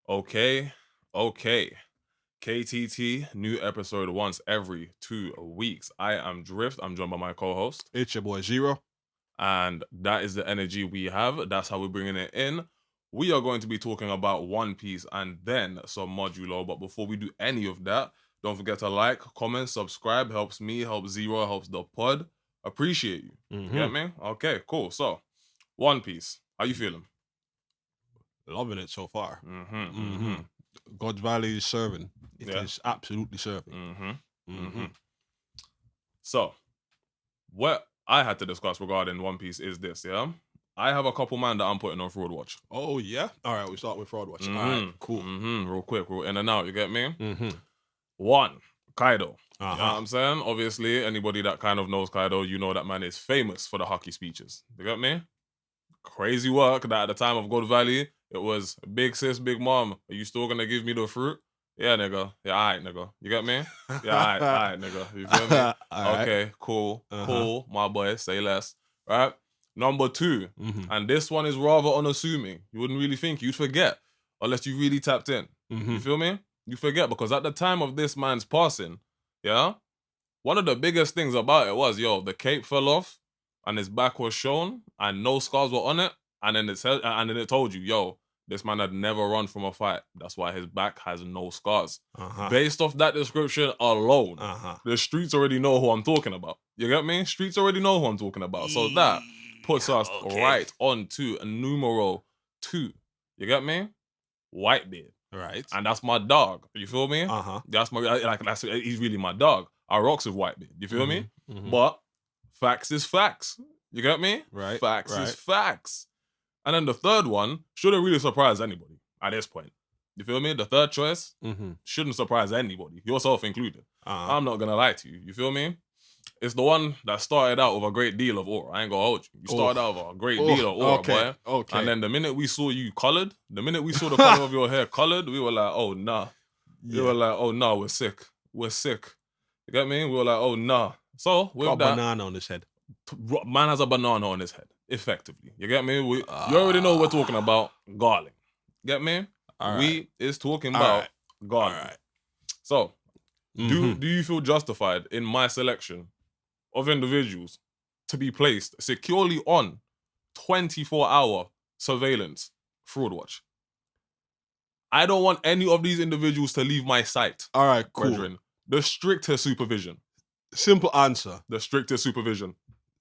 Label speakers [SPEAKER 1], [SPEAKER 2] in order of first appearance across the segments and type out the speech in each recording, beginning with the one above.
[SPEAKER 1] Okay. KTT, new episode once every 2 weeks. I am Drift. I'm joined by my co-host.
[SPEAKER 2] It's your boy Xero.
[SPEAKER 1] And that is the energy we have. That's how we're bringing it in. We are going to be talking about One Piece and then some Modulo. But before we do any of that, don't forget to like, comment, subscribe. Helps me, helps Xero, helps the pod. Appreciate you. You get me? Okay, cool. So, One Piece. How you feeling?
[SPEAKER 2] Loving it so far. God's Valley is serving. It is absolutely serving.
[SPEAKER 1] So, what I had to discuss regarding One Piece is this, yeah? I have a couple man that I'm putting on Fraud Watch.
[SPEAKER 2] Oh, yeah? All right, we start with Fraud Watch. All right, cool.
[SPEAKER 1] Real quick, real in and out, you get me? One, Kaido. You know what I'm saying? Obviously, anybody that kind of knows Kaido, you know that man is famous for the hockey speeches. You get me? Crazy work that at the time of God Valley, it was big sis, big mom. Are you still gonna give me the fruit? Yeah, nigga. Yeah, alright, nigga. You get me? Yeah, alright, nigga. You feel me? Okay, cool, cool. My boy, say less. Right? Number two, and this one is rather unassuming. You wouldn't really think, you'd forget, unless you really tapped in. You feel me? You forget, because at the time of this man's passing, yeah, one of the biggest things about it was, the cape fell off, and his back was shown, and no scars were on it, and then it told you, this man had never run from a fight. That's why his back has no scars. Based off that description alone, the streets already know who I'm talking about. You get me? Streets already know who I'm talking about. So that puts us right on to numero 2. You get me? Whitebeard.
[SPEAKER 2] Right.
[SPEAKER 1] And that's my dog. You feel me? That's he's really my dog. I rocks with Whitebeard. You feel me? But facts is facts. You get me?
[SPEAKER 2] Right.
[SPEAKER 1] Facts is facts. And then the third one shouldn't really surprise anybody at this point. You feel me? The third choice shouldn't surprise anybody, yourself included. I'm not going to lie to you. You feel me? It's the one that started out with a great deal of aura. I ain't going to hold you. You started out with a great deal of aura, boy.
[SPEAKER 2] Okay.
[SPEAKER 1] And then the minute we saw you colored, the minute we saw the color of your hair colored, we were like, oh, nah. We were like, oh, nah, we're sick. We're sick. You get me? We were like, oh, nah. So, with
[SPEAKER 2] got
[SPEAKER 1] that...
[SPEAKER 2] a banana on his head.
[SPEAKER 1] Man has a banana on his head, effectively. You get me? You already know we're talking about Garling. Get me? We is talking about Garling. So, do you feel justified in my selection of individuals to be placed securely on 24-hour surveillance Fraud Watch? I don't want any of these individuals to leave my sight.
[SPEAKER 2] All right, cool.
[SPEAKER 1] Brethren. The strictest supervision.
[SPEAKER 2] Simple answer.
[SPEAKER 1] The strictest supervision.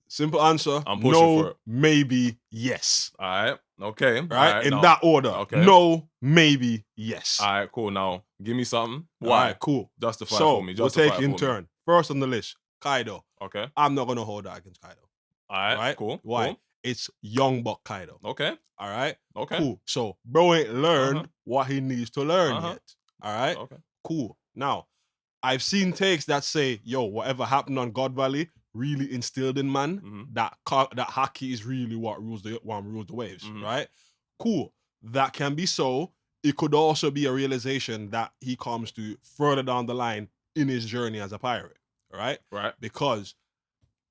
[SPEAKER 2] Simple answer.
[SPEAKER 1] I'm pushing for it.
[SPEAKER 2] Maybe, yes.
[SPEAKER 1] All right. Okay.
[SPEAKER 2] Right? In that order.
[SPEAKER 1] Okay.
[SPEAKER 2] No, maybe, yes.
[SPEAKER 1] All right, cool. Now, give me something.
[SPEAKER 2] Why? All right, cool.
[SPEAKER 1] Justify for me.
[SPEAKER 2] We'll take in turn. First on the list, Kaido.
[SPEAKER 1] Okay.
[SPEAKER 2] I'm not going to hold that against Kaido.
[SPEAKER 1] All right, cool.
[SPEAKER 2] Why?
[SPEAKER 1] Cool.
[SPEAKER 2] It's young buck Kaido.
[SPEAKER 1] Okay.
[SPEAKER 2] All right?
[SPEAKER 1] Okay.
[SPEAKER 2] Cool. So, bro ain't learned what he needs to learn yet. All right?
[SPEAKER 1] Okay.
[SPEAKER 2] Cool. Now, I've seen takes that say, whatever happened on God Valley really instilled in man that hockey is really what rules the waves, right? Cool. That can be so. It could also be a realization that he comes to further down the line in his journey as a pirate, right?
[SPEAKER 1] Right.
[SPEAKER 2] Because,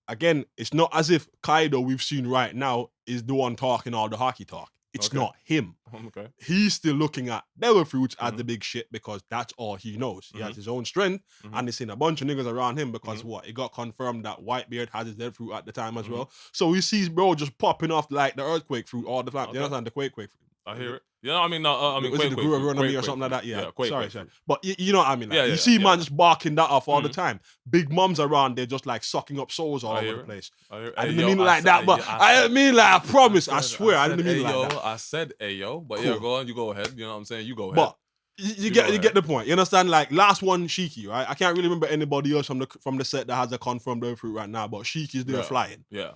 [SPEAKER 2] again, it's not as if Kaido we've seen right now is the one talking all the hockey talk. It's not him.
[SPEAKER 1] Okay.
[SPEAKER 2] He's still looking at Devil Fruits as the big shit because that's all he knows. He has his own strength and he's seen a bunch of niggas around him because it got confirmed that Whitebeard had his Devil Fruit at the time as well. So he sees bro just popping off like the earthquake fruit all the time. You understand? The quake fruit.
[SPEAKER 1] I hear it. Yeah, I mean, was
[SPEAKER 2] it the Guru or something like that? Yeah. Sorry.
[SPEAKER 1] Fruit.
[SPEAKER 2] But you know what I mean? Like, you see man just barking that off all the time. Big mums around, they're just like sucking up souls all over the place. I didn't mean like that, but I didn't mean like, I promise, I swear, I didn't mean like that.
[SPEAKER 1] I said ayo, but yeah, go on, you go ahead. You know what I'm saying? You go ahead.
[SPEAKER 2] But you get the point. You understand? Like last one, Shiki, right? I can't really remember anybody else from the set that has a confirmed Devil Fruit right now, but Shiki's there flying.
[SPEAKER 1] Yeah.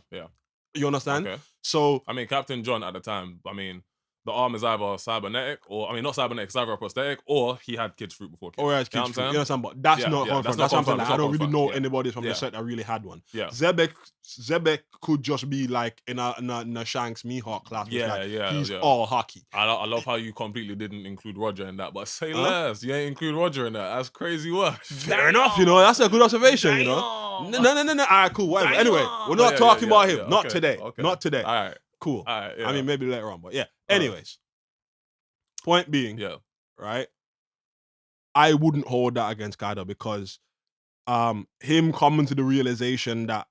[SPEAKER 2] You understand?
[SPEAKER 1] Okay.
[SPEAKER 2] So
[SPEAKER 1] I mean, Captain John at the time, the arm is either cybernetic, or not cybernetic, it's either a prosthetic, or he had kids fruit before kids.
[SPEAKER 2] Or he has kids fruit. You understand? But that's not confirmed. That's what I'm saying. Like, I don't really know anybody from the set that really had one.
[SPEAKER 1] Yeah.
[SPEAKER 2] Zebek could just be like in a Shanks Mihawk class. He's all hockey.
[SPEAKER 1] I love how you completely didn't include Roger in that, but say less. You ain't include Roger in that. That's crazy work.
[SPEAKER 2] Fair enough, that's a good observation, No. All right, cool, whatever. Anyway, we're not talking about him. Not today.
[SPEAKER 1] Okay.
[SPEAKER 2] Not today.
[SPEAKER 1] All right.
[SPEAKER 2] Cool.
[SPEAKER 1] All right,
[SPEAKER 2] I mean, maybe later on, but yeah. Anyways, point being, right? I wouldn't hold that against Kaido because him coming to the realization that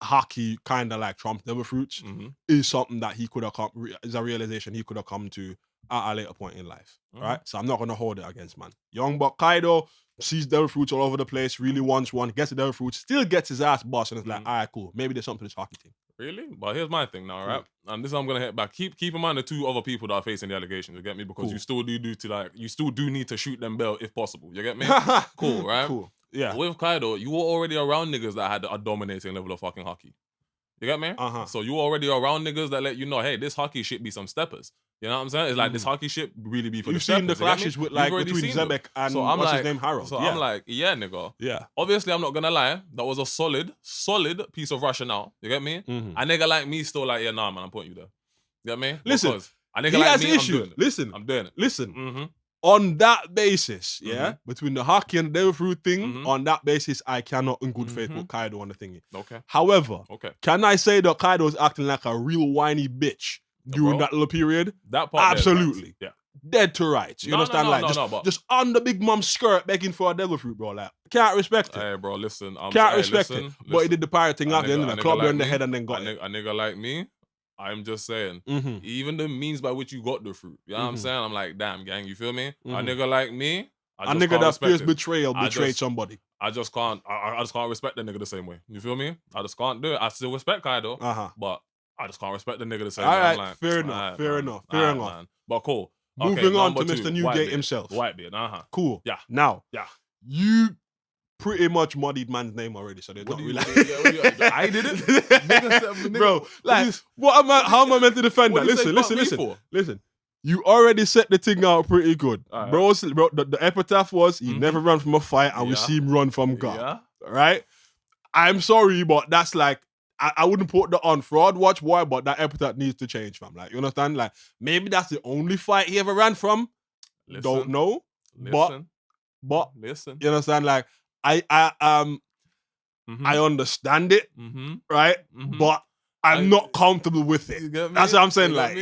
[SPEAKER 2] hockey kind of like trumps devil fruits is something that he could have is a realization he could have come to at a later point in life, right? So I'm not going to hold it against man. Young Buck Kaido sees devil fruits all over the place, really wants one, gets the devil fruits, still gets his ass bossed, and it's like, all right, cool. Maybe there's something to this hockey thing.
[SPEAKER 1] Really? But here's my thing now, right? And this is I'm gonna hit back. Keep in mind the two other people that are facing the allegations. You get me? Because you still do need to shoot them bell if possible. You get me? Cool, right?
[SPEAKER 2] Cool. Yeah.
[SPEAKER 1] With Kaido, you were already around niggas that had a dominating level of fucking hockey. You get me? So you were already around niggas that let you know, hey, this hockey shit be some steppers. You know what I'm saying? It's like this hockey shit really be for the steppers.
[SPEAKER 2] You've seen the clashes with like between Zebek and what's his name, Harold.
[SPEAKER 1] So I'm like, yeah, nigga.
[SPEAKER 2] Yeah.
[SPEAKER 1] Obviously, I'm not gonna lie. That was a solid piece of rationale. You get me? A nigga like me still like, yeah, nah, man, I'm putting you there. You get me?
[SPEAKER 2] Listen,
[SPEAKER 1] because a nigga like me, I'm doing it.
[SPEAKER 2] Listen,
[SPEAKER 1] I'm doing it.
[SPEAKER 2] Listen. On that basis, between the hockey and the devil fruit thing, on that basis, I cannot in good faith put Kaido on the thingy.
[SPEAKER 1] Okay.
[SPEAKER 2] However, can I say that Kaido is acting like a real whiny bitch during that little period?
[SPEAKER 1] That part,
[SPEAKER 2] absolutely.
[SPEAKER 1] Yeah.
[SPEAKER 2] Dead to rights. You understand? Just on the big mom's skirt begging for a devil fruit, bro. Like, can't respect it.
[SPEAKER 1] Hey, bro, listen.
[SPEAKER 2] Can't respect it. But he did the pirate thing out the end of the club in the head and then got it.
[SPEAKER 1] A nigga like me, I'm just saying, even the means by which you got the fruit, you know what I'm saying? I'm like, damn, gang, you feel me? A nigga like me,
[SPEAKER 2] a nigga that fears betrayal betrayed somebody.
[SPEAKER 1] I just can't respect the nigga the same way. You feel me? I just can't do it. I still respect Kaido, but I just can't respect the nigga the same way.
[SPEAKER 2] All right,
[SPEAKER 1] like,
[SPEAKER 2] fair enough. Man.
[SPEAKER 1] But cool.
[SPEAKER 2] Moving on to Mr. Newgate himself.
[SPEAKER 1] Whitebeard,
[SPEAKER 2] Cool.
[SPEAKER 1] Yeah.
[SPEAKER 2] Now, you pretty much muddied man's name already, so there's not really.
[SPEAKER 1] I did it,
[SPEAKER 2] bro. Like, how am I meant to defend that? Listen. You already set the thing out pretty good, bro. The epitaph was he never ran from a fight, and we see him run from God. Right? I'm sorry, but that's like I wouldn't put that on fraud watch. Why? But that epitaph needs to change, fam. Like, you understand? Like, maybe that's the only fight he ever ran from. Don't know, but
[SPEAKER 1] listen.
[SPEAKER 2] You understand? Like, I understand it, right? But I'm not comfortable with it. That's what I'm saying. Like,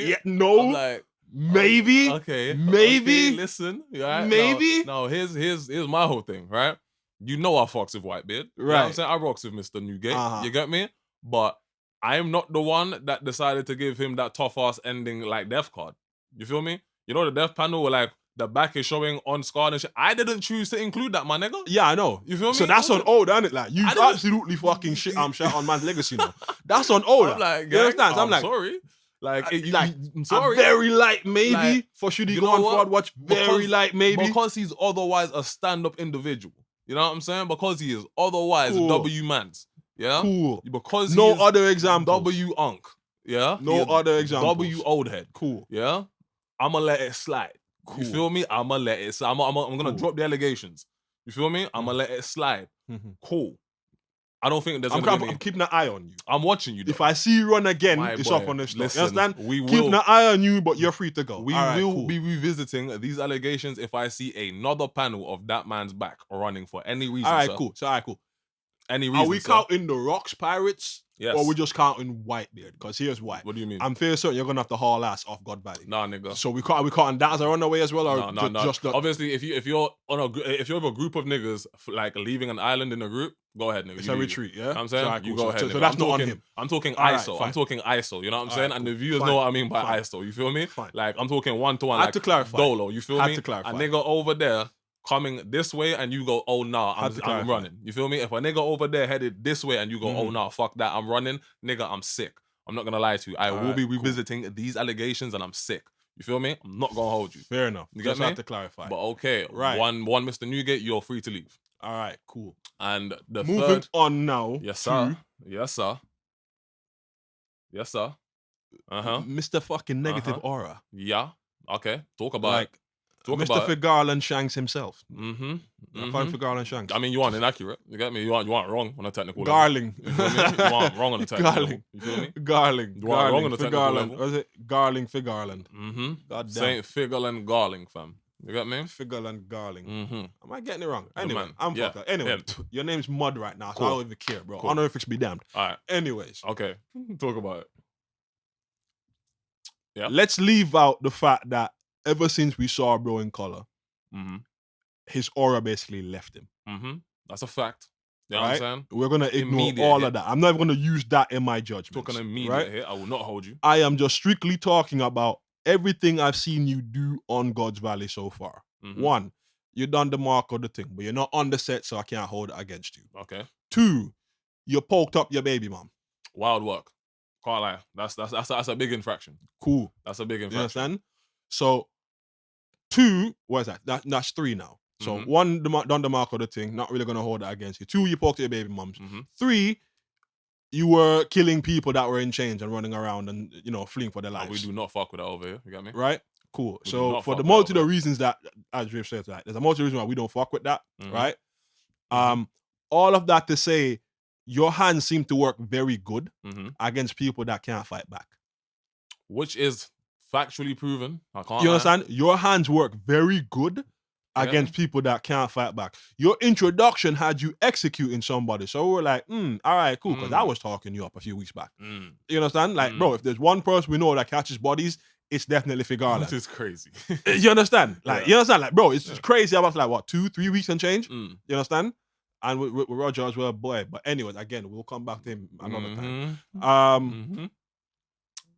[SPEAKER 2] maybe.
[SPEAKER 1] Okay.
[SPEAKER 2] Listen,
[SPEAKER 1] maybe. No, here's my whole thing, right? You know I fucks with Whitebeard. Right. You know what I'm saying? I rocks with Mr. Newgate. You get me? But I am not the one that decided to give him that tough ass ending like death card. You feel me? You know the death panel where like the back is showing on scar and shit. I didn't choose to include that, my nigga.
[SPEAKER 2] Yeah, I know.
[SPEAKER 1] You feel me?
[SPEAKER 2] So that's on old, isn't it? Like, you absolutely fucking shit on man's legacy now. That's on old.
[SPEAKER 1] I'm like,
[SPEAKER 2] you understand? I'm like,
[SPEAKER 1] sorry.
[SPEAKER 2] I'm sorry. Very light maybe
[SPEAKER 1] like,
[SPEAKER 2] for should he go on fraud watch. Very light maybe.
[SPEAKER 1] Because he's otherwise a stand-up individual. You know what I'm saying? Because he is otherwise W mans. Yeah?
[SPEAKER 2] Cool.
[SPEAKER 1] Because
[SPEAKER 2] no other example.
[SPEAKER 1] W unk. Yeah?
[SPEAKER 2] No other example.
[SPEAKER 1] W old head.
[SPEAKER 2] Cool.
[SPEAKER 1] Yeah? I'ma let it slide. Cool. You feel me? I'ma let it slide. I'm gonna drop the allegations. You feel me? I'ma let it slide. Cool. I don't think there's
[SPEAKER 2] I'm keeping an eye on you.
[SPEAKER 1] I'm watching you though.
[SPEAKER 2] If I see you run again, it's up on the stock.
[SPEAKER 1] Listen,
[SPEAKER 2] you understand?
[SPEAKER 1] We will
[SPEAKER 2] keeping an eye on you, but you're free to go.
[SPEAKER 1] We will be revisiting these allegations if I see another panel of that man's back running for any reason.
[SPEAKER 2] All right, cool.
[SPEAKER 1] Any reason?
[SPEAKER 2] Are we counting the Rocks Pirates?
[SPEAKER 1] Yes.
[SPEAKER 2] Or we just counting Whitebeard? Because here's why.
[SPEAKER 1] What do you mean?
[SPEAKER 2] I'm fairly certain you're gonna have to haul ass off God Valley.
[SPEAKER 1] Nah, nigga.
[SPEAKER 2] So we counting that as a runaway as well, or
[SPEAKER 1] no.
[SPEAKER 2] just
[SPEAKER 1] obviously if you're with a group of niggas like leaving an island in a group, go ahead, nigga.
[SPEAKER 2] It's a retreat, yeah.
[SPEAKER 1] You know what I'm saying?
[SPEAKER 2] So,
[SPEAKER 1] you go ahead.
[SPEAKER 2] So that's not on him.
[SPEAKER 1] I'm talking
[SPEAKER 2] All
[SPEAKER 1] ISO.
[SPEAKER 2] Right,
[SPEAKER 1] I'm talking ISO. You know what I'm saying?
[SPEAKER 2] Right,
[SPEAKER 1] and the viewers know what I mean by ISO. You feel me?
[SPEAKER 2] Fine.
[SPEAKER 1] Like I'm talking 1-to-1.
[SPEAKER 2] I
[SPEAKER 1] like
[SPEAKER 2] had to clarify.
[SPEAKER 1] Dolo. You feel me?
[SPEAKER 2] To clarify.
[SPEAKER 1] A nigga over there coming this way and you go, oh nah, I'm running. You feel me? If a nigga over there headed this way and you go, oh nah, fuck that, I'm running, nigga, I'm sick. I'm not gonna lie to you. I will be revisiting these allegations and I'm sick. You feel me? I'm not gonna hold you.
[SPEAKER 2] Fair enough.
[SPEAKER 1] You get me?
[SPEAKER 2] Have to clarify.
[SPEAKER 1] But okay,
[SPEAKER 2] right.
[SPEAKER 1] One Mr. Newgate, you're free to leave.
[SPEAKER 2] All right, cool.
[SPEAKER 1] And the
[SPEAKER 2] moving
[SPEAKER 1] third
[SPEAKER 2] on now.
[SPEAKER 1] Yes, sir. Yes, sir. Yes, sir.
[SPEAKER 2] Mr. fucking negative aura.
[SPEAKER 1] Yeah. Okay. Talk about it.
[SPEAKER 2] Mr. Figarland Shanks himself. Figarland Shanks.
[SPEAKER 1] I mean, you aren't inaccurate. You get me? You aren't wrong on a technical
[SPEAKER 2] Garling.
[SPEAKER 1] level. You feel me? You aren't wrong on a technical level. You feel me?
[SPEAKER 2] Garling.
[SPEAKER 1] You aren't wrong on a technical level.
[SPEAKER 2] Was it Garling Figarland? God damn.
[SPEAKER 1] Saint Figarland Garling, fam. You get me?
[SPEAKER 2] Figarland Garling. Am I getting it wrong?
[SPEAKER 1] Yeah,
[SPEAKER 2] anyway,
[SPEAKER 1] man.
[SPEAKER 2] I'm fucked up. Anyway, your name's Mud right now, so I don't even care, bro. Honorifics be damned.
[SPEAKER 1] All right.
[SPEAKER 2] Anyways.
[SPEAKER 1] Okay. Talk about it. Yeah.
[SPEAKER 2] Let's leave out the fact that ever since we saw bro in color, his aura basically left him.
[SPEAKER 1] That's a fact. You know what I'm saying?
[SPEAKER 2] We're going to ignore all of that. I'm not even going to use that in my judgment.
[SPEAKER 1] Took an immediate hit. I will not hold you.
[SPEAKER 2] I am just strictly talking about everything I've seen you do on God's Valley so far. One, you done the mark of the thing, but you're not on the set, so I can't hold it against you.
[SPEAKER 1] Okay.
[SPEAKER 2] Two, you poked up your baby mom.
[SPEAKER 1] Wild work. Can't lie. That's a big infraction.
[SPEAKER 2] Cool.
[SPEAKER 1] That's a big infraction.
[SPEAKER 2] You understand? So, two, what is that? That's three now. So one, done the mark of the thing, not really going to hold that against you. Two, you poked your baby moms. Three, you were killing people that were in chains and running around and, fleeing for their lives.
[SPEAKER 1] We do not fuck with that over here. You get me?
[SPEAKER 2] Right? Cool. So for the multitude of reasons that, as Drift says, right, there's a multitude of reasons why we don't fuck with that, right? All of that to say, your hands seem to work very good against people that can't fight back. Which
[SPEAKER 1] is factually proven. I can't.
[SPEAKER 2] You understand? Your hands work very good against people that can't fight back. Your introduction had you executing somebody. So we're like, all right, cool, because I was talking you up a few weeks back. You understand? Like, bro, if there's one person we know that catches bodies, it's definitely Garling.
[SPEAKER 1] This is crazy.
[SPEAKER 2] You understand? Like, you understand? Like, bro, it's just crazy. I was like, what, 2-3 weeks and change? You understand? And with Roger as well, boy. But anyways, again, we'll come back to him another time.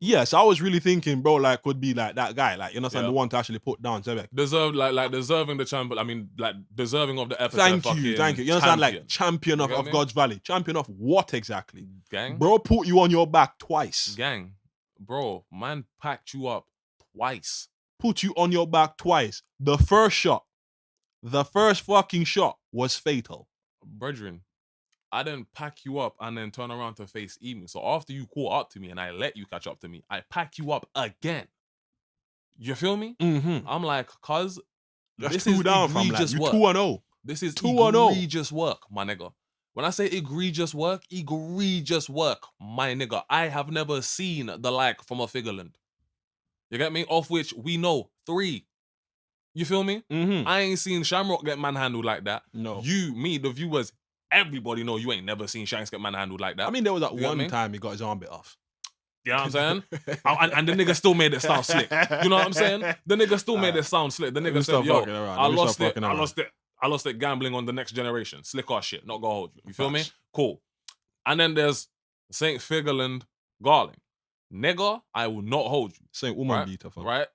[SPEAKER 2] Yeah, so I was really thinking, bro, like, could be like that guy, like, you understand, the one to actually put down Zebek.
[SPEAKER 1] Deserving the champion. I mean, like, deserving of the epithet.
[SPEAKER 2] Thank you. You understand, like, champion of God's Valley. Champion of what exactly?
[SPEAKER 1] Gang.
[SPEAKER 2] Bro, put you on your back twice.
[SPEAKER 1] Gang. Bro, man packed you up twice.
[SPEAKER 2] Put you on your back twice. The first fucking shot was fatal.
[SPEAKER 1] Brethren, I didn't pack you up and then turn around to face Emu. So after you caught up to me and I let you catch up to me, I pack you up again. You feel me? I'm like, cuz
[SPEAKER 2] this is down from like, you 2-0.
[SPEAKER 1] This is egregious work, my nigga. When I say egregious work, my nigga. I have never seen the like from a Figureland. You get me? Of which we know 3. You feel me? I ain't seen Shamrock get manhandled like that.
[SPEAKER 2] No.
[SPEAKER 1] You, me, the viewers, everybody know you ain't never seen Shanks get manhandled like that.
[SPEAKER 2] I mean, there was that one time he got his arm bit off.
[SPEAKER 1] You know what I'm saying? and the nigga still made it sound slick. You know what I'm saying? The nigga still made it sound slick. The nigga said, yo, I lost it gambling on the next generation. Slick ass shit. Not gonna hold you. You feel me? Cool. And then there's St. Figureland Garling. Nigga, I will not hold you.
[SPEAKER 2] St. Woman beater, fam.
[SPEAKER 1] Right?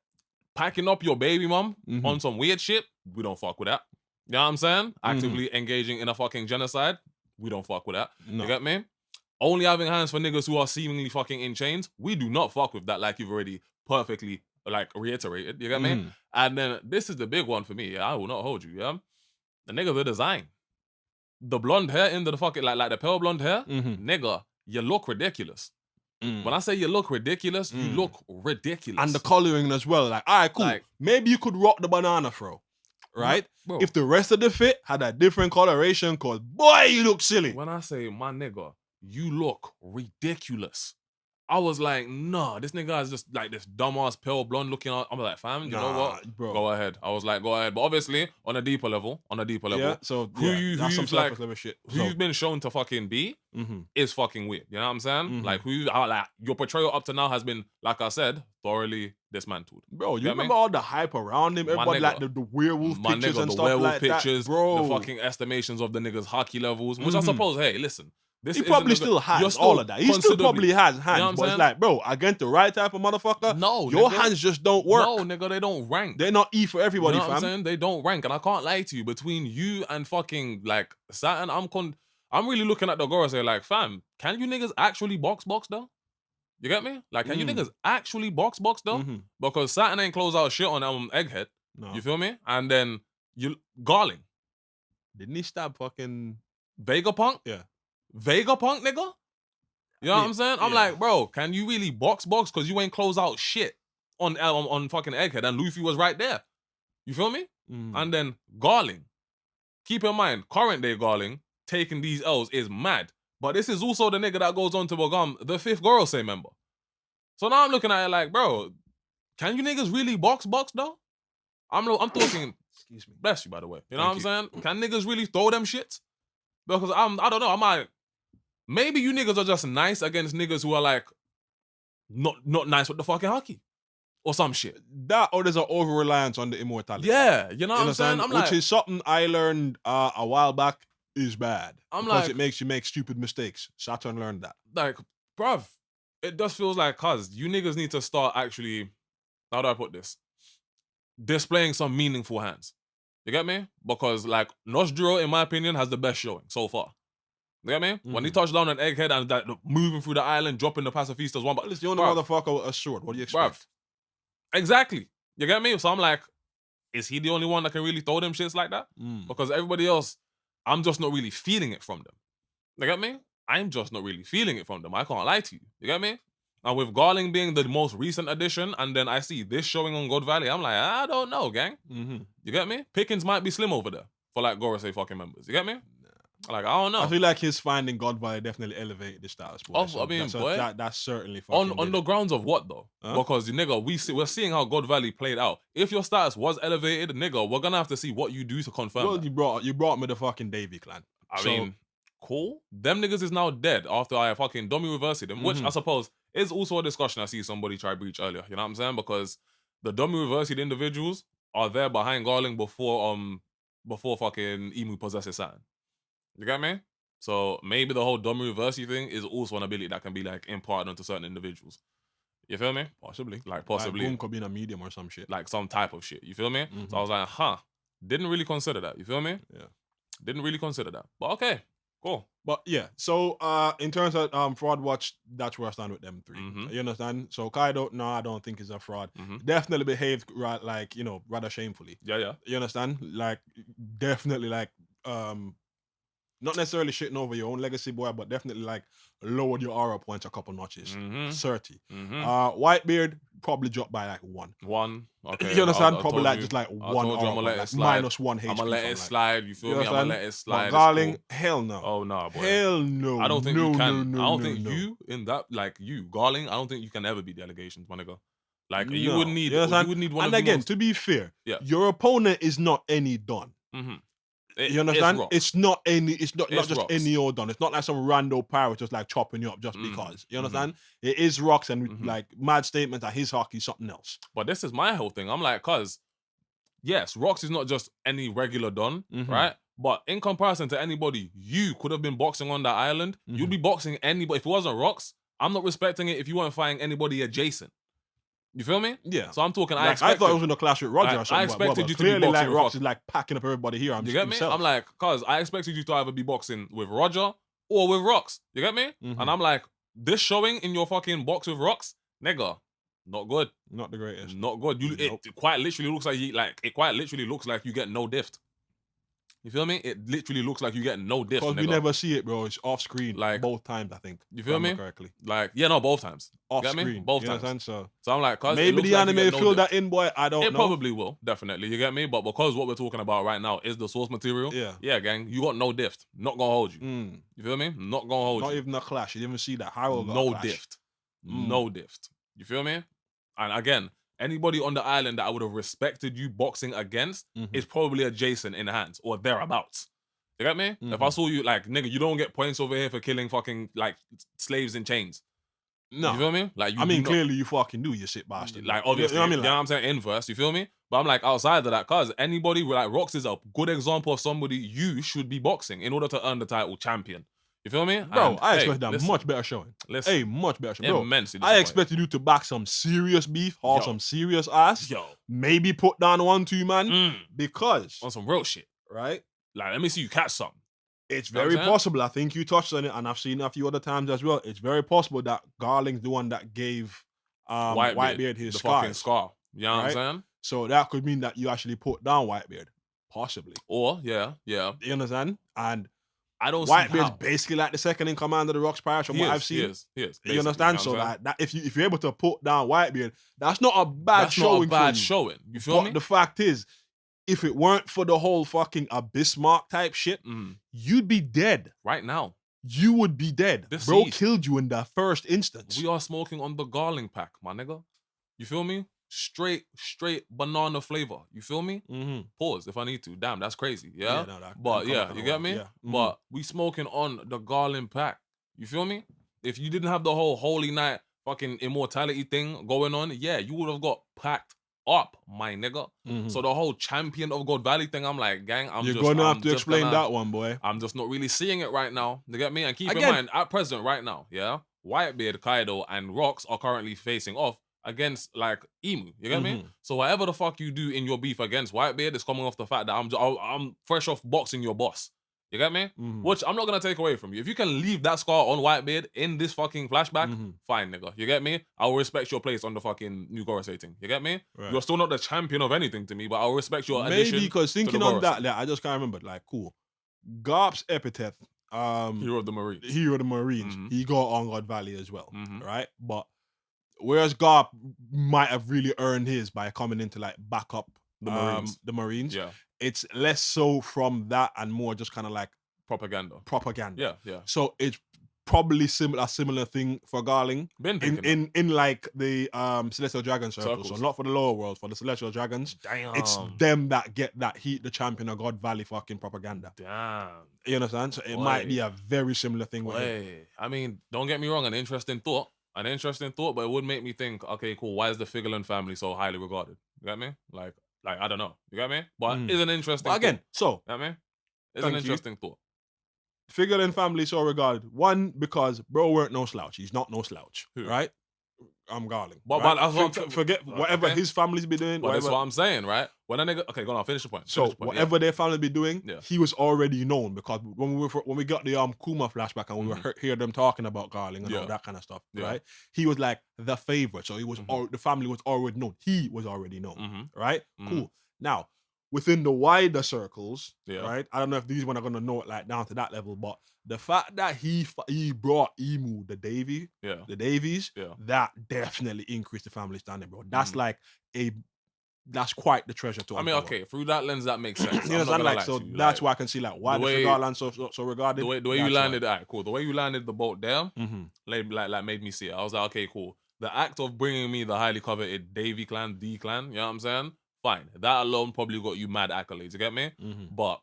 [SPEAKER 1] Packing up your baby mom on some weird shit, we don't fuck with that. You know what I'm saying? Actively engaging in a fucking genocide, we don't fuck with that. No. You get me? Only having hands for niggas who are seemingly fucking in chains, we do not fuck with that, like you've already perfectly like reiterated. You get me? And then this is the big one for me. Yeah, I will not hold you. Yeah, the nigga, the design, the blonde hair into the fucking like the pale blonde hair, nigga, you look ridiculous. When I say you look ridiculous, you look ridiculous.
[SPEAKER 2] And the coloring as well. Like, all right, cool. Like, maybe you could rock the banana throw, right? Bro. If the rest of the fit had a different coloration, cause boy, you look silly.
[SPEAKER 1] When I say, my nigga, you look ridiculous. I was like, nah, this nigga is just like this dumbass pale blonde looking out. I'm like, fam, you know what?
[SPEAKER 2] Bro.
[SPEAKER 1] Go ahead. I was like, go ahead. But obviously, on a deeper level.
[SPEAKER 2] Yeah, so who
[SPEAKER 1] you've been shown to fucking be is fucking weird. You know what I'm saying? Like your portrayal up to now has been, like I said, thoroughly dismantled.
[SPEAKER 2] Bro, you remember all the hype around him? Everybody like the werewolf pictures and stuff like that, bro.
[SPEAKER 1] The fucking estimations of the niggas' hockey levels, which I suppose, hey, listen.
[SPEAKER 2] He probably still has all of that. He still probably has hands, you know but it's like, bro, against the right type of motherfucker, no, your hands just don't work.
[SPEAKER 1] No, nigga, they don't rank.
[SPEAKER 2] They're not E for everybody,
[SPEAKER 1] you know
[SPEAKER 2] fam.
[SPEAKER 1] What I'm saying? They don't rank, and I can't lie to you. Between you and fucking like Saturn, I'm really looking at the Gora say like, fam, can you niggas actually box though? You get me? Like, can you niggas actually box though? Because Saturn ain't close out shit on Egghead. No. You feel me? And then Garling.
[SPEAKER 2] Didn't he stab fucking
[SPEAKER 1] Vegapunk?
[SPEAKER 2] Yeah.
[SPEAKER 1] Vegapunk, nigga? You know what I'm saying? I'm like, bro, can you really box? Because you ain't close out shit on fucking Egghead, and Luffy was right there. You feel me? And then Garling. Keep in mind, current day Garling taking these L's is mad. But this is also the nigga that goes on to become the 5th Gorosei member. So now I'm looking at it like, bro, can you niggas really box though? I'm talking,
[SPEAKER 2] excuse me.
[SPEAKER 1] Bless you, by the way. You know what I'm saying? Can niggas really throw them shits? Because I don't know, I'm like, maybe you niggas are just nice against niggas who are like not nice with the fucking hockey. or some shit.
[SPEAKER 2] That or there's an over reliance on the immortality.
[SPEAKER 1] Yeah, you know what I'm saying? I'm
[SPEAKER 2] Which is something I learned a while back is bad.
[SPEAKER 1] I'm
[SPEAKER 2] because
[SPEAKER 1] like,
[SPEAKER 2] it makes you make stupid mistakes. Saturn learned that.
[SPEAKER 1] Like, bruv, it just feels like, cuz, you niggas need to start actually, how do I put this? Displaying some meaningful hands. You get me? Because, like, Modulo, in my opinion, has the best showing so far. You get me? When he touched down an Egghead and like moving through the island, dropping the pacifistas one, but
[SPEAKER 2] it's the only motherfucker with a sword. What do you expect?
[SPEAKER 1] Bruv. Exactly. You get me? So I'm like, is he the only one that can really throw them shits like that? Because everybody else, I'm just not really feeling it from them. You get me? I'm just not really feeling it from them. I can't lie to you. You get me? And with Garling being the most recent addition, and then I see this showing on God Valley, I'm like, I don't know, gang. You get me? Pickings might be slim over there for like Gorosei fucking members. You get me? Like, I don't know.
[SPEAKER 2] I feel like his finding God Valley definitely elevated the status. Boy.
[SPEAKER 1] I mean,
[SPEAKER 2] that's certainly fucking
[SPEAKER 1] on the grounds of what though? Because the nigga, we're seeing how God Valley played out. If your status was elevated, nigga, we're gonna have to see what you do to confirm.
[SPEAKER 2] Well,
[SPEAKER 1] that.
[SPEAKER 2] you brought me the fucking Davy clan.
[SPEAKER 1] I mean, cool. Them niggas is now dead after I fucking dummy reversed them, which I suppose is also a discussion I see somebody try breach earlier. You know what I'm saying? Because the dummy reversed individuals are there behind Garling before fucking Emu possesses Saturn. You get me? So maybe the whole dummy reversey thing is also an ability that can be like imparted onto certain individuals. You feel me?
[SPEAKER 2] Possibly.
[SPEAKER 1] Like possibly.
[SPEAKER 2] Like boom could be in a medium or some shit.
[SPEAKER 1] Like some type of shit. You feel me? So I was like, didn't really consider that. You feel me?
[SPEAKER 2] Yeah.
[SPEAKER 1] Didn't really consider that. But okay, cool.
[SPEAKER 2] But yeah, so in terms of fraud watch, that's where I stand with them three. You understand? So Kaido, no, I don't think he's a fraud. Definitely behaved right, like, you know, rather shamefully.
[SPEAKER 1] Yeah.
[SPEAKER 2] You understand? Like, definitely like not necessarily shitting over your own legacy, boy, but definitely like lowered your aura points a couple notches. 30. Whitebeard probably dropped by like 1.
[SPEAKER 1] 1. Okay.
[SPEAKER 2] You understand? Probably like just like 1 aura point, like minus 1 HP.
[SPEAKER 1] I'm gonna let it slide. You feel me? I'm gonna let it slide.
[SPEAKER 2] But Garling, hell no.
[SPEAKER 1] Oh no, boy.
[SPEAKER 2] Hell no.
[SPEAKER 1] I don't think you can.
[SPEAKER 2] No,
[SPEAKER 1] I don't think you in that, like you, Garling, I don't think you can ever be delegations, my nigga. Like you would need one.
[SPEAKER 2] And again, to be fair, your opponent is not any done. You understand? It's not just any old done. It's not like some rando pirate just like chopping you up just because. You understand? It is rocks and like mad statements that his hockey is something else.
[SPEAKER 1] But this is my whole thing. I'm like, cause yes, rocks is not just any regular don, right? But in comparison to anybody, you could have been boxing on that island. You'd be boxing anybody. If it wasn't rocks, I'm not respecting it if you weren't fighting anybody adjacent. You feel me?
[SPEAKER 2] Yeah.
[SPEAKER 1] So I'm talking.
[SPEAKER 2] Like, I thought it was in a clash with Roger or something.
[SPEAKER 1] I expected you to
[SPEAKER 2] clearly
[SPEAKER 1] be boxing
[SPEAKER 2] like Rocks is like packing up everybody here.
[SPEAKER 1] You get me? I'm like, cause I expected you to either be boxing with Roger or with Rocks. You get me? And I'm like, this showing in your fucking box with Rocks, nigga, not good.
[SPEAKER 2] Not the greatest.
[SPEAKER 1] Not good. It quite literally looks like you get no dift. You feel me? It literally looks like you get no diff.
[SPEAKER 2] Because we never see it, bro. It's off screen. Like both times, I think.
[SPEAKER 1] You feel me?
[SPEAKER 2] Correctly.
[SPEAKER 1] Like, yeah, no, both times.
[SPEAKER 2] Off screen.
[SPEAKER 1] Both times.
[SPEAKER 2] So
[SPEAKER 1] I'm like,
[SPEAKER 2] maybe the anime will fill that in, boy. I don't know.
[SPEAKER 1] It probably will, definitely. You get me? But because what we're talking about right now is the source material. Yeah, gang. You got no diff. Not gonna hold you. You feel me? Not gonna hold you.
[SPEAKER 2] Not even a clash. You didn't even see that. Harold got
[SPEAKER 1] no diff. No diff. You feel me? And again, anybody on the island that I would have respected you boxing against is probably adjacent in hands or thereabouts. You get me? If I saw you, like, nigga, you don't get points over here for killing fucking, like, slaves in chains.
[SPEAKER 2] No.
[SPEAKER 1] You feel me? Like,
[SPEAKER 2] clearly you fucking do, you shit bastard.
[SPEAKER 1] Like, obviously, you know what I'm saying? Inverse, you feel me? But I'm like, outside of that, cause anybody, like, Rocks is a good example of somebody you should be boxing in order to earn the title champion. You feel me?
[SPEAKER 2] Bro, I expected that much better showing.
[SPEAKER 1] Listen,
[SPEAKER 2] much better showing. Bro,
[SPEAKER 1] immensely
[SPEAKER 2] I expected you to back some serious beef, haul some serious ass. Maybe put down 1-2 man. Because.
[SPEAKER 1] On some real shit.
[SPEAKER 2] Right?
[SPEAKER 1] Like, let me see you catch something.
[SPEAKER 2] It's very possible. I think you touched on it, and I've seen it a few other times as well. It's very possible that Garling's the one that gave Whitebeard his
[SPEAKER 1] fucking scar. You know what I'm saying?
[SPEAKER 2] So that could mean that you actually put down Whitebeard. Possibly.
[SPEAKER 1] Or, yeah. You
[SPEAKER 2] understand? And
[SPEAKER 1] I don't see
[SPEAKER 2] Whitebeard's basically like the second in command of the Rocks Pirates from what I've seen.
[SPEAKER 1] He is.
[SPEAKER 2] You understand? You know so that if you're able to put down Whitebeard, that's not a bad showing.
[SPEAKER 1] You feel me?
[SPEAKER 2] The fact is, if it weren't for the whole fucking Abyss Mark type shit, you'd be dead.
[SPEAKER 1] Right now.
[SPEAKER 2] You would be dead. Bro killed you in the first instance.
[SPEAKER 1] We are smoking on the Garling pack, my nigga. You feel me? Straight banana flavor. You feel me? Pause if I need to. Damn, that's crazy. Yeah? But yeah, you get me? Yeah. But we smoking on the Garling pack. You feel me? If you didn't have the whole Holy Night fucking immortality thing going on, yeah, you would have got packed up, my nigga. So the whole champion of God Valley thing, I'm like, gang,
[SPEAKER 2] You're gonna have to explain that one, boy.
[SPEAKER 1] I'm just not really seeing it right now. You get me? And keep in mind, at present, right now, yeah, Whitebeard, Kaido, and Rocks are currently facing off against like Emu. You get me? So whatever the fuck you do in your beef against Whitebeard is coming off the fact that I'm fresh off boxing your boss. You get me? Which I'm not gonna take away from you. If you can leave that scar on Whitebeard in this fucking flashback, fine, nigga. You get me? I'll respect your place on the fucking new Gorosei thing. You get me? Right. You're still not the champion of anything to me, but I'll respect your addition.
[SPEAKER 2] Maybe because thinking on that, I just can't remember. Like, cool. Garp's epithet,
[SPEAKER 1] Hero of the Marines.
[SPEAKER 2] Hero of the Marines. He got on God Valley as well, right? But whereas Garp might have really earned his by coming into like backup the Marines. Yeah. It's less so from that and more just kind of like
[SPEAKER 1] propaganda.
[SPEAKER 2] Yeah, yeah. So it's probably a similar thing for Garling in like the Celestial Dragon circles. So not for the lower worlds, for the Celestial Dragons. Damn. It's them that get that heat the champion of God Valley fucking propaganda. Damn. You understand? So it might be a very similar thing with him.
[SPEAKER 1] I mean, don't get me wrong, an interesting thought, but it would make me think, okay, cool, why is the Figgleton family so highly regarded? You get me? Like I don't know. You get me? But it's an interesting
[SPEAKER 2] again,
[SPEAKER 1] thought.
[SPEAKER 2] So
[SPEAKER 1] you get me? It's an interesting thought.
[SPEAKER 2] Figgleton family so regarded. One, because bro weren't no slouch. He's not no slouch. Who? Right? I'm Garling.
[SPEAKER 1] But
[SPEAKER 2] forget whatever his family's be doing.
[SPEAKER 1] But that's what I'm saying, right? When a nigga, okay, go on, finish the point.
[SPEAKER 2] Whatever their family be doing, he was already known because when we got the Kuma flashback and we were hear them talking about Garling and all that kind of stuff, right? He was like the favorite, so he was the family was already known. He was already known, right? Cool. Now within the wider circles, right? I don't know if these one are gonna know it like down to that level, but the fact that he brought Emu the Davies, that definitely increased the family standing, bro. That's like that's quite the treasure to.
[SPEAKER 1] I mean, okay, through that lens, that makes sense.
[SPEAKER 2] You understand? Like, so that's why I can see like why the Garland so regarded.
[SPEAKER 1] The way you landed, alright, cool. The way you landed the boat there, like made me see it. I was like, okay, cool. The act of bringing me the highly coveted Davy clan, D clan, you know what I'm saying? Fine. That alone probably got you mad accolades, you get me? But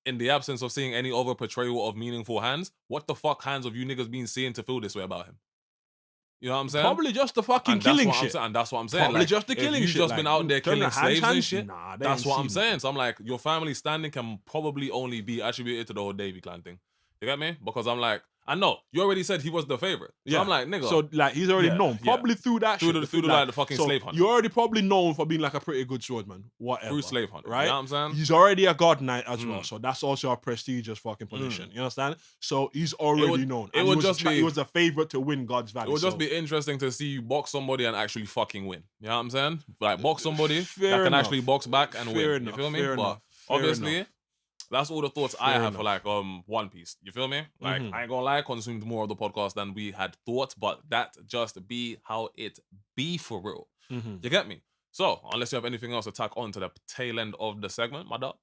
[SPEAKER 1] in the absence of seeing any other portrayal of meaningful hands, what the fuck hands have you niggas been seeing to feel this way about him? You know what I'm saying?
[SPEAKER 2] Probably just the fucking killing shit.
[SPEAKER 1] And that's what I'm saying.
[SPEAKER 2] Probably just the killing shit.
[SPEAKER 1] You've just been out there killing slaves and shit.
[SPEAKER 2] Nah,
[SPEAKER 1] that's what I'm saying. So I'm like, your family standing can probably only be attributed to the whole Davy clan thing. You get me? Because I'm like, I know you already said he was the favorite. So I'm like, nigga.
[SPEAKER 2] So like he's already known probably through that
[SPEAKER 1] through the fucking slave hunter.
[SPEAKER 2] You're already probably known for being like a pretty good swordsman. Whatever.
[SPEAKER 1] Through slave hunter,
[SPEAKER 2] right?
[SPEAKER 1] You know what I'm saying?
[SPEAKER 2] He's already a god knight as well, so that's also a prestigious fucking position. You understand? So he's already known. He was the favorite to win God's Valley.
[SPEAKER 1] It would just be interesting to see you box somebody and actually fucking win. You know what I'm saying? Like box somebody that can actually box back and win. You feel me? But obviously. That's all the thoughts I have for like One Piece. You feel me? Like I ain't gonna lie, consumed more of the podcast than we had thought, but that just be how it be for real. You get me? So unless you have anything else to tack on to the tail end of the segment, my dog.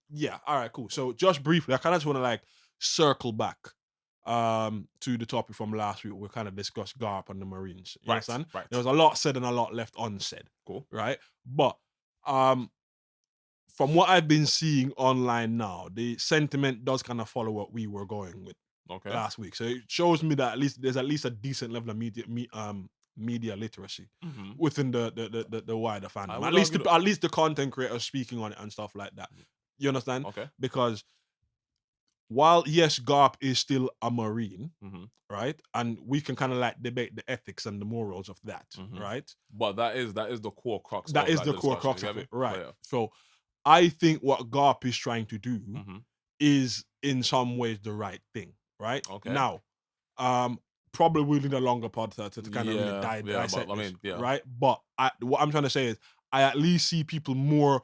[SPEAKER 2] Yeah. All right. Cool. So just briefly, I kind of just want to like circle back to the topic from last week. We kind of discussed Garp and the Marines. You understand?
[SPEAKER 1] Right.
[SPEAKER 2] There was a lot said and a lot left unsaid.
[SPEAKER 1] Cool.
[SPEAKER 2] Right. But from what I've been seeing online now, the sentiment does kind of follow what we were going with last week. So it shows me that there's at least a decent level of media literacy within the wider fandom. At least the content creators speaking on it and stuff like that. You understand?
[SPEAKER 1] Okay.
[SPEAKER 2] Because while yes, Garp is still a Marine, right, and we can kind of like debate the ethics and the morals of that, right?
[SPEAKER 1] But that is the core crux.
[SPEAKER 2] That is the core crux of it, right? Yeah. So I think what Garp is trying to do is in some ways the right thing, right?
[SPEAKER 1] Okay.
[SPEAKER 2] Now, probably we'll need a longer pod to kind of really dissect this, right? But what I'm trying to say is I at least see people more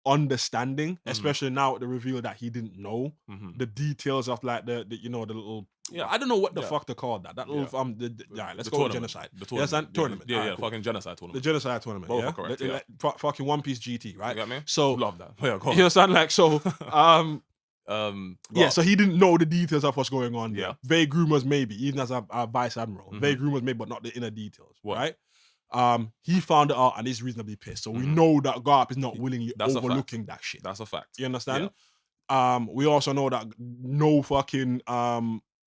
[SPEAKER 2] understanding, especially now with the reveal that he didn't know the details of like the little I don't know what the fuck they called that little let's go with genocide.
[SPEAKER 1] The
[SPEAKER 2] tournament.
[SPEAKER 1] Yeah, fucking genocide tournament.
[SPEAKER 2] The genocide tournament.
[SPEAKER 1] Both are correct.
[SPEAKER 2] Fucking One Piece GT, right?
[SPEAKER 1] You get me?
[SPEAKER 2] So
[SPEAKER 1] love that. Yeah, go on.
[SPEAKER 2] You understand? Like so so he didn't know the details of what's going on.
[SPEAKER 1] Yeah.
[SPEAKER 2] Vague rumors maybe, even as a vice admiral. Vague rumors maybe, but not the inner details. Right? He found it out and is reasonably pissed. So we know that Garp is not willingly overlooking that shit.
[SPEAKER 1] That's a fact.
[SPEAKER 2] You understand? Yeah. We also know that no fucking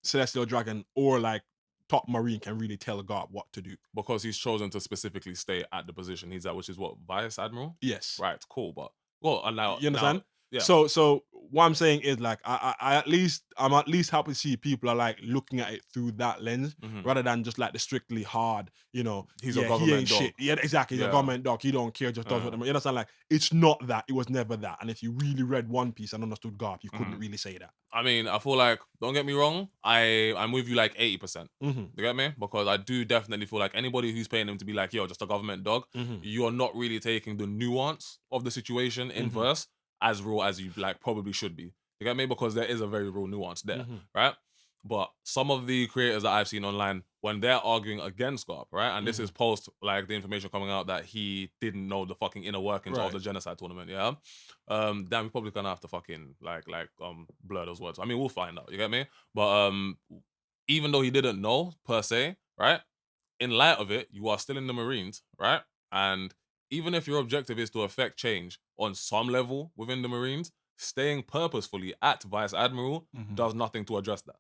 [SPEAKER 2] Celestial Dragon or like top marine can really tell Garp what to do.
[SPEAKER 1] Because he's chosen to specifically stay at the position he's at, which is what, Vice Admiral?
[SPEAKER 2] Yes.
[SPEAKER 1] Right, cool, but well,
[SPEAKER 2] You understand?
[SPEAKER 1] Yeah.
[SPEAKER 2] So what I'm saying is like I'm at least happy to see people are like looking at it through that lens rather than just like the strictly hard, you know,
[SPEAKER 1] he's a government
[SPEAKER 2] he ain't
[SPEAKER 1] dog.
[SPEAKER 2] shit. Yeah, exactly. He's a government dog. He don't care, just does what you understand? Like it's not that. It was never that. And if you really read One Piece and understood Garp, you couldn't really say that.
[SPEAKER 1] I mean, I feel like, don't get me wrong, I'm with you like 80%. You get me? Because I do definitely feel like anybody who's paying him to be like, yo, just a government dog, you're not really taking the nuance of the situation in verse as real as you like probably should be. You get me? Because there is a very real nuance there, right? But some of the creators that I've seen online, when they're arguing against Garp, right? And this is post like the information coming out that he didn't know the fucking inner workings of the genocide tournament, yeah. Then we're probably gonna have to fucking like blur those words. I mean, we'll find out, you get me? But even though he didn't know per se, right? In light of it, you are still in the Marines, right? And even if your objective is to affect change on some level within the Marines, staying purposefully at Vice Admiral does nothing to address that.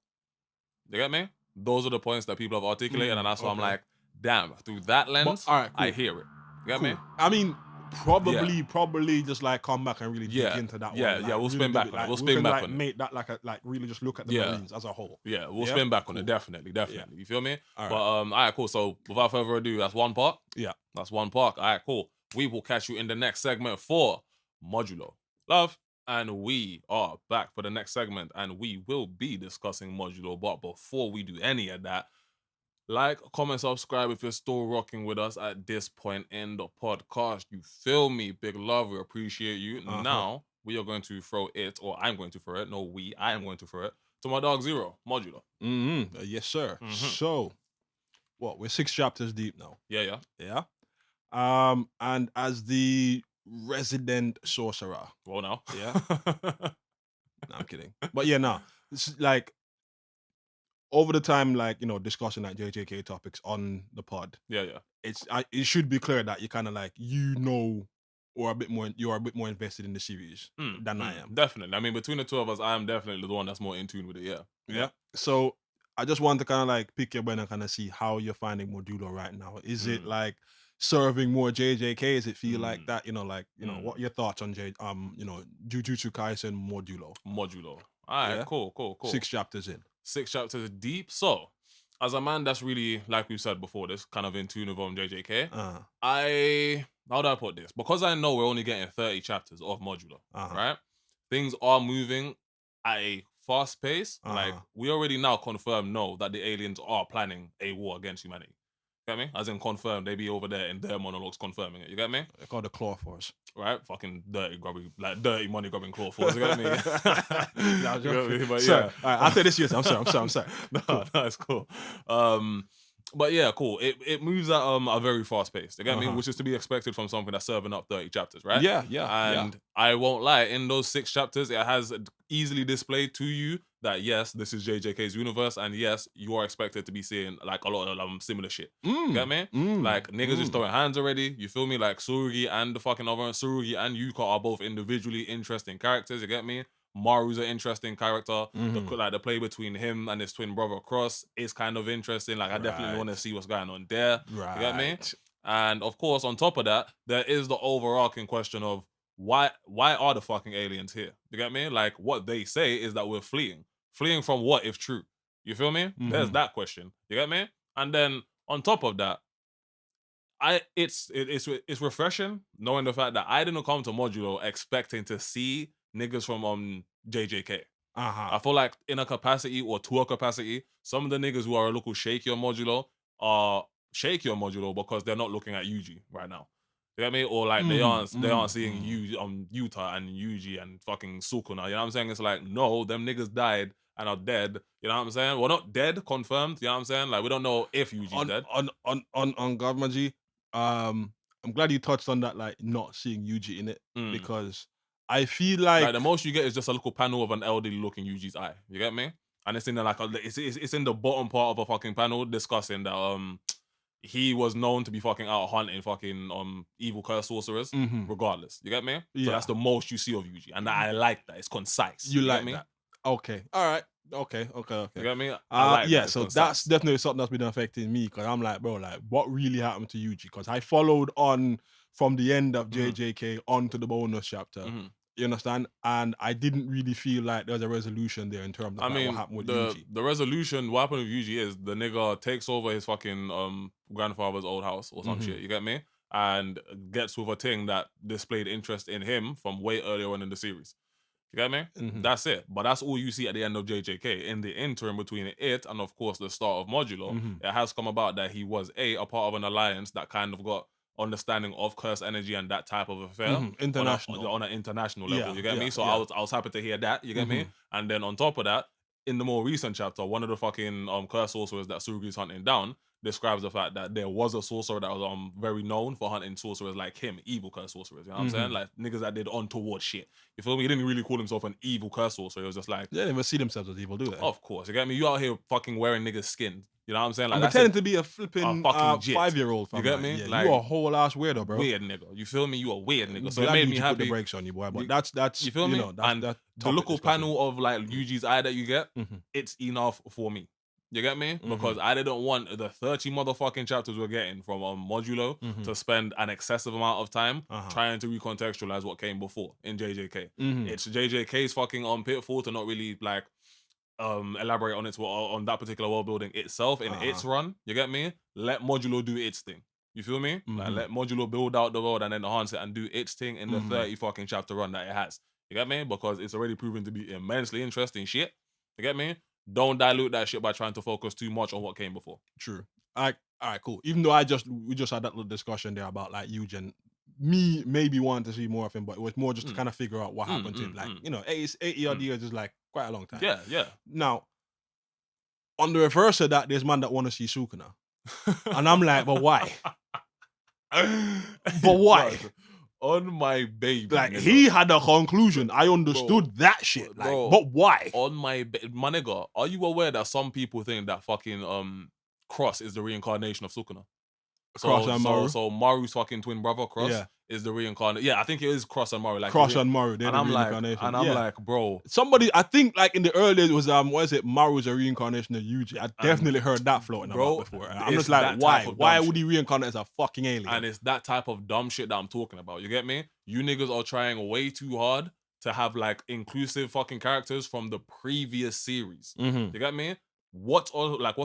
[SPEAKER 1] You get me? Those are the points that people have articulated, and that's why I'm like, damn, through that lens,
[SPEAKER 2] all right, cool.
[SPEAKER 1] I hear it. You get me?
[SPEAKER 2] I mean, probably just like come back and really dig into that one.
[SPEAKER 1] Yeah,
[SPEAKER 2] like,
[SPEAKER 1] we'll spin back on it. We'll spin back on it.
[SPEAKER 2] Make that like really just look at the Marines as a whole.
[SPEAKER 1] Yeah, we'll spin back on it. Definitely. You feel me? But all right, cool. So without further ado, that's one part.
[SPEAKER 2] Yeah.
[SPEAKER 1] That's one part. All right, cool. We will catch you in the next segment for Modulo. Love. And we are back for the next segment, and we will be discussing Modulo. But before we do any of that, like, comment, subscribe if you're still rocking with us at this point in the podcast. You feel me? Big love. We appreciate you. Now, we are going to throw it, or I'm going to throw it. No, I am going to throw it to my dog Zero, Modulo.
[SPEAKER 2] Yes, sir. So, what? We're 6 chapters deep now.
[SPEAKER 1] Yeah.
[SPEAKER 2] And as the resident sorcerer.
[SPEAKER 1] Well, now.
[SPEAKER 2] Yeah. No, I'm kidding. But yeah, no. It's like over the time, like, you know, discussing like JJK topics on the pod.
[SPEAKER 1] Yeah.
[SPEAKER 2] It should be clear that you kind of like, you know, or you're a bit more invested in the series than I am.
[SPEAKER 1] Definitely. I mean, between the two of us, I am definitely the one that's more in tune with it.
[SPEAKER 2] Yeah. So I just want to kind of like pick your brain and kind of see how you're finding Modulo right now. Is it like serving more JJK? Does it feel like that? You know, like, you know, what are your thoughts on you know, Jujutsu Kaisen Modulo?
[SPEAKER 1] All right, cool.
[SPEAKER 2] 6 chapters in.
[SPEAKER 1] 6 chapters deep. So, as a man that's really, like we said before, this kind of in tune with JJK, how do I put this? Because I know we're only getting 30 chapters of Modulo, right? Things are moving at a fast pace. Like, we already now know that the aliens are planning a war against humanity. Get me? As in confirmed, they be over there in their monologues confirming it. You get me?
[SPEAKER 2] They're called the Claw Force.
[SPEAKER 1] Right? Fucking dirty money grubbing Claw Force. You get me?
[SPEAKER 2] But yeah. I'll say this year. I'm sorry.
[SPEAKER 1] No, it's cool. But yeah, cool. It moves at a very fast pace. You get me? Which is to be expected from something that's serving up 30 chapters, right?
[SPEAKER 2] Yeah.
[SPEAKER 1] And I won't lie, in those 6 chapters, it has easily displayed to you that yes, this is JJK's universe, and yes, you are expected to be seeing like a lot of similar shit. You get me? Like niggas just throwing hands already. You feel me? Like Tsurugi and the fucking other Tsurugi and Yuka are both individually interesting characters. You get me? Maru's an interesting character. The play between him and his twin brother Cross is kind of interesting. Like I definitely want to see what's going on there.
[SPEAKER 2] Right.
[SPEAKER 1] You get me? And of course, on top of that, there is the overarching question of why are the fucking aliens here? You get me? Like what they say is that we're fleeing. Fleeing from what if true? You feel me? There's that question. You get me? And then on top of that, it's refreshing knowing the fact that I didn't come to Modulo expecting to see niggas from JJK. I feel like in a capacity or to a capacity, some of the niggas who are a little shaky on Modulo are shaky on Modulo because they're not looking at Yuji right now. You get me? Or like they aren't seeing Yuta and Yuji and fucking Sukuna. You know what I'm saying? It's like, no, them niggas died and are dead. You know what I'm saying? Well, not dead, confirmed. You know what I'm saying? Like we don't know if Yuji's dead.
[SPEAKER 2] On Godmaji, I'm glad you touched on that, like not seeing Yuji in it because I feel like
[SPEAKER 1] the most you get is just a little panel of an elderly looking Yuji's eye. You get me? And it's in the, like it's in the bottom part of a fucking panel discussing that he was known to be fucking out hunting fucking evil curse sorcerers regardless. You get me? Yeah. So that's the most you see of Yuji, and I like that. It's concise.
[SPEAKER 2] You like me? That? Okay. All right. Okay.
[SPEAKER 1] You get me? I like
[SPEAKER 2] yeah,
[SPEAKER 1] that.
[SPEAKER 2] so that's definitely something that's been affecting me because I'm like, bro, like, what really happened to Yuji? Because I followed on from the end of JJK onto the bonus chapter. You understand? And I didn't really feel like there was a resolution there in terms of what happened with Yuji.
[SPEAKER 1] The resolution, what happened with Yuji is the nigga takes over his fucking grandfather's old house or some shit. You get me? And gets with a thing that displayed interest in him from way earlier on in the series. You get me? That's it. But that's all you see at the end of JJK. In the interim between it and, of course, the start of Modulo, it has come about that he was a part of an alliance that kind of got understanding of curse energy and that type of affair
[SPEAKER 2] international
[SPEAKER 1] on an international level. You get me? So
[SPEAKER 2] yeah.
[SPEAKER 1] I was happy to hear that. You get me? And then on top of that, in the more recent chapter, one of the fucking curse sorcerers that Surugi's hunting down describes the fact that there was a sorcerer that was very known for hunting sorcerers like him, evil curse sorcerers. You know what I'm saying? Like niggas that did untoward shit. You feel me? He didn't really call himself an evil curse sorcerer. It was just like,
[SPEAKER 2] they didn't even see themselves as evil, do they?
[SPEAKER 1] Of course. You get me? You out here fucking wearing niggas' skin. You know what I'm saying? Like,
[SPEAKER 2] I'm pretending to be a flipping
[SPEAKER 1] fucking jit.
[SPEAKER 2] 5-year-old.
[SPEAKER 1] You get me?
[SPEAKER 2] Yeah,
[SPEAKER 1] like,
[SPEAKER 2] you a whole ass weirdo, bro.
[SPEAKER 1] Weird nigga. You feel me? You a weird nigga. So
[SPEAKER 2] it
[SPEAKER 1] made me happy.
[SPEAKER 2] Put the brakes on you, boy. But that's
[SPEAKER 1] you feel me?
[SPEAKER 2] Know,
[SPEAKER 1] and
[SPEAKER 2] that's
[SPEAKER 1] the local panel of like Yuji's eye that you get, it's enough for me. You get me? Because I didn't want the 30 motherfucking chapters we're getting from Modulo to spend an excessive amount of time trying to recontextualize what came before in JJK. It's JJK's fucking pitfall to not really like elaborate on that particular world building itself in its run. You get me? Let Modulo do its thing. You feel me? Like let Modulo build out the world and then enhance it and do its thing in the 30 fucking chapter run that it has. You get me? Because it's already proven to be immensely interesting shit. You get me? Don't dilute that shit by trying to focus too much on what came before.
[SPEAKER 2] True. All right, cool. Even though we just had that little discussion there about like Eugen, me maybe wanting to see more of him, but it was more just to kind of figure out what happened to him. Like, 80 odd years is like quite a long time.
[SPEAKER 1] Yeah.
[SPEAKER 2] Now, on the reverse of that, there's man that want to see Sukuna. And I'm like, but why? But why?
[SPEAKER 1] On my baby.
[SPEAKER 2] Like, he had a conclusion. I understood that shit. Like, but why?
[SPEAKER 1] On my nigga, are you aware that some people think that fucking Cross is the reincarnation of Sukuna?
[SPEAKER 2] Cross and Maru.
[SPEAKER 1] So Maru's fucking twin brother, Cross, is the reincarnation. Yeah, I think it is Cross and Maru. Like
[SPEAKER 2] Cross and Maru, they're the
[SPEAKER 1] reincarnation. And I'm like, bro.
[SPEAKER 2] Somebody, I think like in the early it was what is it? Maru's a reincarnation of Yuji. I definitely heard that floating about before. I'm just like, why? Why would he reincarnate as a fucking alien?
[SPEAKER 1] And it's that type of dumb shit that I'm talking about. You get me? You niggas are trying way too hard to have like inclusive fucking characters from the previous series. You get me? What's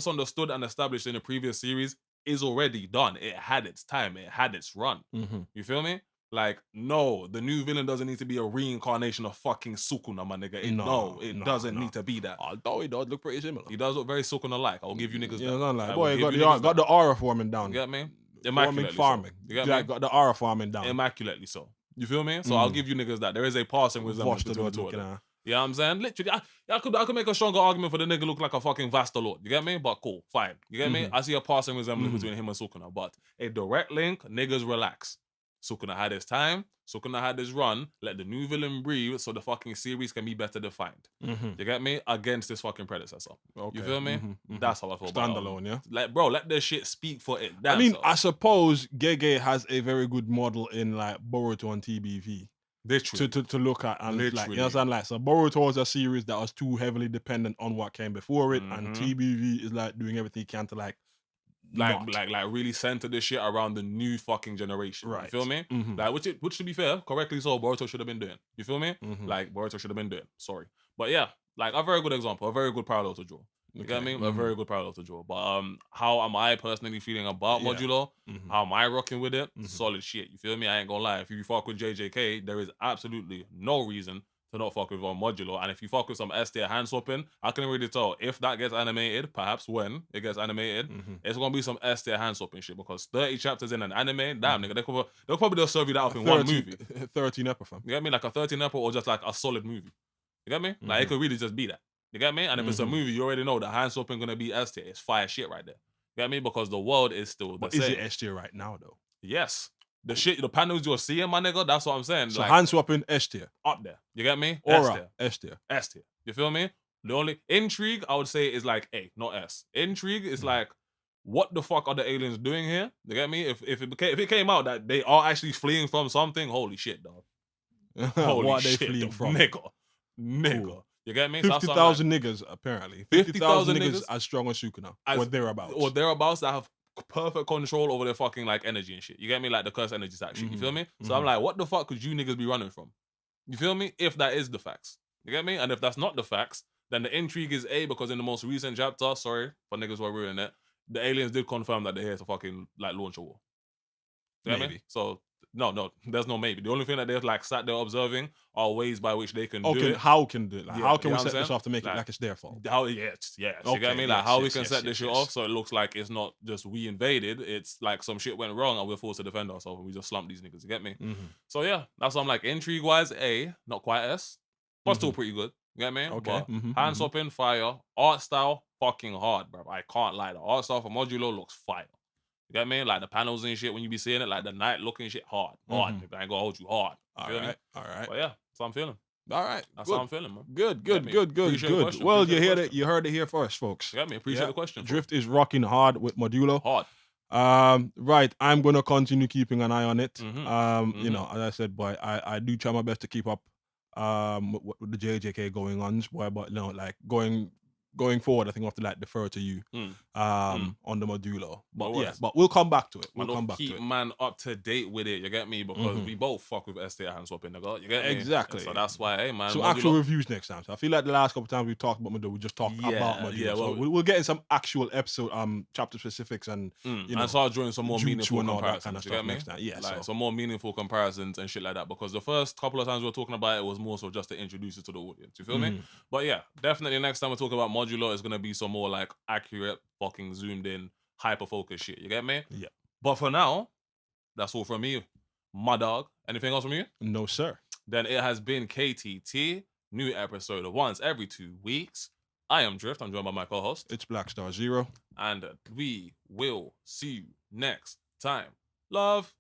[SPEAKER 1] understood and established in the previous series is already done. It had its time. It had its run. You feel me? Like, no, the new villain doesn't need to be a reincarnation of fucking Sukuna, my nigga. It doesn't need to be that.
[SPEAKER 2] Although he does look pretty similar.
[SPEAKER 1] He does look very Sukuna-like. I'll give you niggas that.
[SPEAKER 2] Like, boy, got the aura forming down.
[SPEAKER 1] You get me? Immaculately
[SPEAKER 2] farming.
[SPEAKER 1] So. You get
[SPEAKER 2] me?
[SPEAKER 1] me?
[SPEAKER 2] Got the aura forming down.
[SPEAKER 1] Immaculately so. You feel me? So I'll give you niggas that. There is a passing resemblance between the two of them. You know what I'm saying? Literally, I could make a stronger argument for the nigga look like a fucking Vasta Lord. You get me? But cool, fine. You get me? I see a passing resemblance between him and Sukuna, but a direct link, niggas relax. Sukuna had his time. Sukuna had his run. Let the new villain breathe so the fucking series can be better defined. You get me? Against this fucking predecessor. Okay. You feel me? That's how I feel about it.
[SPEAKER 2] Standalone, yeah?
[SPEAKER 1] Like, bro, let this shit speak for it.
[SPEAKER 2] I mean, I suppose Gege has a very good model in like Boruto and TBV.
[SPEAKER 1] Literally.
[SPEAKER 2] To look at and like, you know what I'm saying? Like, so Boruto was a series that was too heavily dependent on what came before it, and TBV is like doing everything he can to like
[SPEAKER 1] really center this shit around the new fucking generation. Right. You feel me? Like, which to be fair, correctly so, Boruto should have been doing. You feel me? Like, Boruto should have been doing. Sorry. But yeah, like a very good example, a very good parallel to draw. You get me? A very good parallel to draw. But how am I personally feeling about Modulo? How am I rocking with it? Solid shit. You feel me? I ain't gonna lie. If you fuck with JJK, there is absolutely no reason to not fuck with Modulo. And if you fuck with some S tier hand swapping, I can really tell if that gets animated, perhaps when it gets animated, it's gonna be some S tier hand swapping shit. Because 30 chapters in an anime, damn nigga, they'll probably just serve you that up in one movie.
[SPEAKER 2] 13 episode.
[SPEAKER 1] You get me? Like a 13 episode or just like a solid movie. You get me? Like it could really just be that. You get me? And if it's a movie, you already know the hand swapping gonna be S tier. It's fire shit right there. You get me? Because the world is still the same.
[SPEAKER 2] Is it S tier right now though?
[SPEAKER 1] Yes. The panels you're seeing, my nigga, that's what I'm saying.
[SPEAKER 2] So like, hand swapping S tier.
[SPEAKER 1] Up there. You get me?
[SPEAKER 2] Aura, S tier.
[SPEAKER 1] S tier. You feel me? The only intrigue I would say is like A, not S. Intrigue is like, what the fuck are the aliens doing here? You get me? If it came out that they are actually fleeing from something, holy shit, dog. Holy
[SPEAKER 2] what are they
[SPEAKER 1] shit,
[SPEAKER 2] fleeing from?
[SPEAKER 1] Nigga. Cool. You get me? So
[SPEAKER 2] 50,000 niggas, apparently. 50,000 niggas as strong as Sukuna. Or thereabouts.
[SPEAKER 1] Or thereabouts that have perfect control over their fucking like energy and shit. You get me? Like the curse energy stack shit. You feel me? So I'm like, what the fuck could you niggas be running from? You feel me? If that is the facts. You get me? And if that's not the facts, then the intrigue is because in the most recent chapter, sorry for niggas who are ruining it, the aliens did confirm that they're here to fucking like launch a war. You get me? So no, there's no maybe. The only thing that they've like sat there observing are ways by which they can do it.
[SPEAKER 2] How can do it? Like, how can we set this off to make it like it's their fault?
[SPEAKER 1] How you get me? Like how we can set this shit off so it looks like it's not just we invaded, it's like some shit went wrong and we're forced to defend ourselves and we just slumped these niggas, you get me? So yeah, that's what I'm like, intrigue wise, A, not quite S, but still pretty good. You get me?
[SPEAKER 2] Okay.
[SPEAKER 1] Hands up in fire, art style, fucking hard, bro. I can't lie. The art style for Modulo looks fire. You get me? Like the panels and shit, when you be seeing it, like the night looking shit hard. I ain't gonna hold you hard. You feel me?
[SPEAKER 2] All right.
[SPEAKER 1] But yeah, that's how I'm feeling.
[SPEAKER 2] All right.
[SPEAKER 1] That's how I'm feeling, man.
[SPEAKER 2] Good. Well, you heard it here first, folks.
[SPEAKER 1] You got me? Appreciate the question.
[SPEAKER 2] Drift is rocking hard with Modulo.
[SPEAKER 1] Hard.
[SPEAKER 2] Right. I'm gonna continue keeping an eye on it. You know, as I said, boy, I do try my best to keep up with the JJK going on, boy, but you know, like going forward, I think I have to like defer to you on the Modulo. But but we'll come back to it. We'll come back to it.
[SPEAKER 1] Keep man up to date with it, you get me? Because we both fuck with STA hand swapping, nigga. You get me?
[SPEAKER 2] Exactly.
[SPEAKER 1] So that's why, hey man.
[SPEAKER 2] So
[SPEAKER 1] Modulo,
[SPEAKER 2] actual reviews next time. So I feel like the last couple of times we talked about Modulo, we just talked about Modulo. Yeah, well, so we'll get in some actual episode chapter specifics and you know,
[SPEAKER 1] and start drawing some more meaningful comparisons.
[SPEAKER 2] Kind of
[SPEAKER 1] you
[SPEAKER 2] stuff
[SPEAKER 1] get me?
[SPEAKER 2] next time. Yeah,
[SPEAKER 1] like
[SPEAKER 2] so
[SPEAKER 1] some more meaningful comparisons and shit like that. Because the first couple of times we were talking about it was more so just to introduce it to the audience. You feel me? But yeah, definitely next time we talk about Modulo, it's gonna be some more like accurate, fucking zoomed in, hyper focused shit. You get me?
[SPEAKER 2] Yeah.
[SPEAKER 1] But for now, that's all from me, my dog. Anything else from you?
[SPEAKER 2] No, sir.
[SPEAKER 1] Then it has been KTT. New episode once every 2 weeks. I am Drift. I'm joined by my co-host.
[SPEAKER 2] It's BlackStarXero.
[SPEAKER 1] And we will see you next time. Love.